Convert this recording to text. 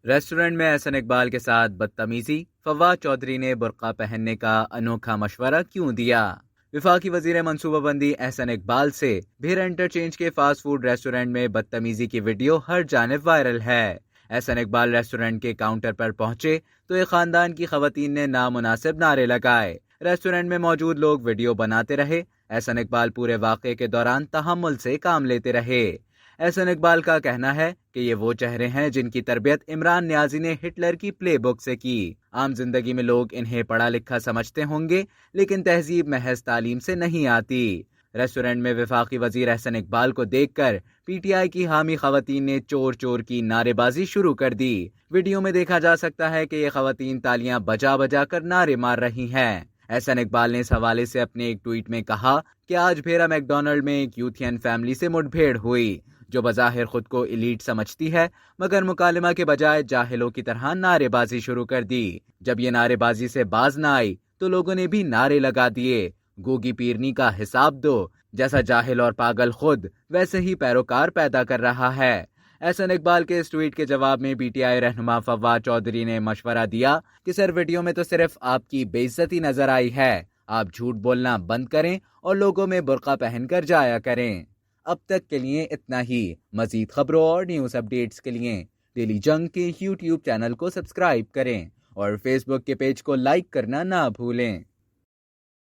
Restaurant میں احسن اقبال کے ساتھ بدتمیزی، فواد چودھری نے برقع پہننے کا انوکھا مشورہ کیوں دیا؟ وفاقی وزیر منصوبہ بندی احسن اقبال سے بھیر انٹرچینج کے فاسٹ فوڈ ریسٹورنٹ میں بدتمیزی کی ویڈیو ہر جانب وائرل ہے۔ احسن اقبال ریسٹورنٹ کے کاؤنٹر پر پہنچے تو ایک خاندان کی خواتین نے نامناسب نعرے لگائے۔ ریسٹورنٹ میں موجود لوگ ویڈیو بناتے رہے۔ احسن اقبال پورے واقعے کے دوران تحمل سے کام لیتے رہے۔ احسن اقبال کا کہنا ہے کہ یہ وہ چہرے ہیں جن کی تربیت عمران نیازی نے ہٹلر کی پلے بک سے کی۔ عام زندگی میں لوگ انہیں پڑھا لکھا سمجھتے ہوں گے، لیکن تہذیب محض تعلیم سے نہیں آتی۔ ریسٹورنٹ میں وفاقی وزیر احسن اقبال کو دیکھ کر پی ٹی آئی کی حامی خواتین نے چور چور کی نعرے بازی شروع کر دی۔ ویڈیو میں دیکھا جا سکتا ہے کہ یہ خواتین تالیاں بجا بجا کر نعرے مار رہی ہیں۔ احسن اقبال نے اس حوالے سے اپنے ایک ٹویٹ میں کہا کہ آج بھیرا میک ڈونلڈ میں ایک یوتھین فیملی سے مٹ بھیڑ ہوئی، جو بظاہر خود کو ایلیٹ سمجھتی ہے، مگر مکالمہ کے بجائے جاہلوں کی طرح نعرے بازی شروع کر دی۔ جب یہ نعرے بازی سے باز نہ آئی تو لوگوں نے بھی نعرے لگا دیے، گوگی پیرنی کا حساب دو، جیسا جاہل اور پاگل خود ویسے ہی پیروکار پیدا کر رہا ہے۔ احسن اقبال کے اس ٹویٹ کے جواب میں پی ٹی آئی رہنما فواد چودھری نے مشورہ دیا کہ سر ویڈیو میں تو صرف آپ کی بے عزتی نظر آئی ہے، آپ جھوٹ بولنا بند کریں اور لوگوں میں برقع پہن کر جایا کریں۔ اب تک کے لیے اتنا ہی۔ مزید خبروں اور نیوز اپڈیٹس کے لیے ڈیلی جنگ کے یوٹیوب چینل کو سبسکرائب کریں اور فیس بک کے پیج کو لائک کرنا نہ بھولیں۔